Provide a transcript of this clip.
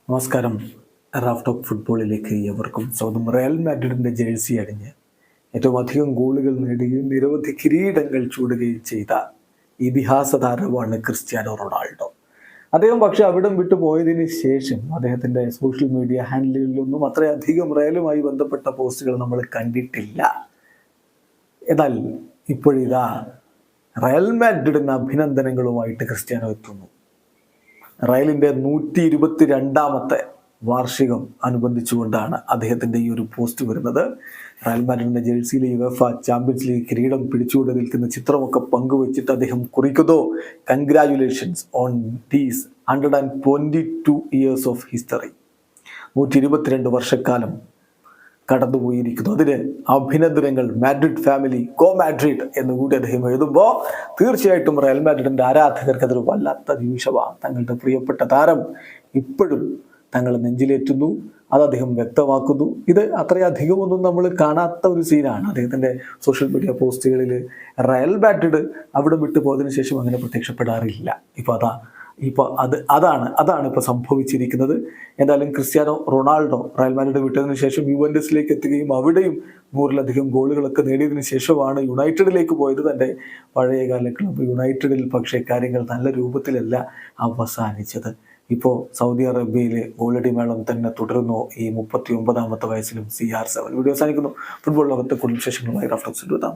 നമസ്കാരം. Raf talk ഫുട്ബോളിലേക്ക് ഏവർക്കും സ്വാഗതം. റയൽ മാഡ്രിഡിൻ്റെ ജേഴ്സി അണിഞ്ഞ് ഏറ്റവും അധികം ഗോളുകൾ നേടുകയും നിരവധി കിരീടങ്ങൾ ചൂടുകയും ചെയ്ത ഇതിഹാസ താരമാണ് ക്രിസ്ത്യാനോ റൊണാൾഡോ. അദ്ദേഹം പക്ഷേ അവിടം വിട്ടു പോയതിന് ശേഷം അദ്ദേഹത്തിൻ്റെ സോഷ്യൽ മീഡിയ ഹാൻഡിലുകളിലൊന്നും അത്രയധികം റയലുമായി ബന്ധപ്പെട്ട പോസ്റ്റുകൾ നമ്മൾ കണ്ടിട്ടില്ല. എന്നാൽ ഇപ്പോഴിതാ റയൽ മാഡ്രിഡിന് അഭിനന്ദനങ്ങളുമായിട്ട് ക്രിസ്ത്യാനോ എത്തുന്നു. റയലിൻ്റെ 122ാമത്തെ വാർഷികം അനുബന്ധിച്ചുകൊണ്ടാണ് അദ്ദേഹത്തിൻ്റെ ഈ ഒരു പോസ്റ്റ് വരുന്നത്. റയൽ മാഡ്രിഡിൻ്റെ ജേഴ്സിയിലെ യുവേഫ ചാമ്പ്യൻസ് ലീഗ് കിരീടം പിടിച്ചുകൊണ്ട് നിൽക്കുന്ന ചിത്രമൊക്കെ പങ്കുവച്ചിട്ട് അദ്ദേഹം കുറിക്കുന്നു, congratulations on these 122 years of history. 122 വർഷക്കാലം കടന്നുപോയിരിക്കുന്നു. അതിന് അഭിനന്ദനങ്ങൾ മാഡ്രിഡ് ഫാമിലി, ഗോ മാഡ്രിഡ് എന്നുകൂടി അദ്ദേഹം എഴുതുമ്പോൾ തീർച്ചയായിട്ടും റയൽ മാഡ്രിഡിൻ്റെ ആരാധകർക്ക് അതൊരു വല്ലാത്ത നിമിഷമാണ്. തങ്ങളുടെ പ്രിയപ്പെട്ട താരം ഇപ്പോഴും തങ്ങൾ നെഞ്ചിലേറ്റുന്നു, അത് അദ്ദേഹം വ്യക്തമാക്കുന്നു. ഇത് അത്രയധികമൊന്നും നമ്മൾ കാണാത്ത ഒരു സീനാണ്. അദ്ദേഹത്തിൻ്റെ സോഷ്യൽ മീഡിയ പോസ്റ്റുകളിൽ റയൽ മാഡ്രിഡ് അവിടെ വിട്ടു പോയതിനു ശേഷം അങ്ങനെ പ്രത്യക്ഷപ്പെടാറില്ല. ഇപ്പോൾ അതാണ് ഇപ്പോൾ സംഭവിച്ചിരിക്കുന്നത്. എന്തായാലും ക്രിസ്ത്യാനോ റൊണാൾഡോ റയൽ മാഡ്രിഡ് വിട്ടതിന് ശേഷം യുവന്റസിലേക്ക് എത്തുകയും അവിടെയും 100-ലധികം ഗോളുകളൊക്കെ നേടിയതിനു ശേഷമാണ് യുണൈറ്റഡിലേക്ക് പോയത്. തൻ്റെ പഴയകാല ക്ലബ്ബ് യുണൈറ്റഡിൽ പക്ഷേ കാര്യങ്ങൾ നല്ല രൂപത്തിലല്ല അവസാനിച്ചത്. ഇപ്പോൾ സൗദി അറേബ്യയിൽ ഗോളടി മേളം തന്നെ തുടരുന്നു. ഈ 39ാമത്തെ വയസ്സിലും CR7. വീഡിയോ അവസാനിക്കുന്നു. ഫുട്ബോൾ ലോകത്തെ കൂടുതൽ വിശേഷങ്ങളുമായി റാഫ് ടോക്സിൽ എത്താം.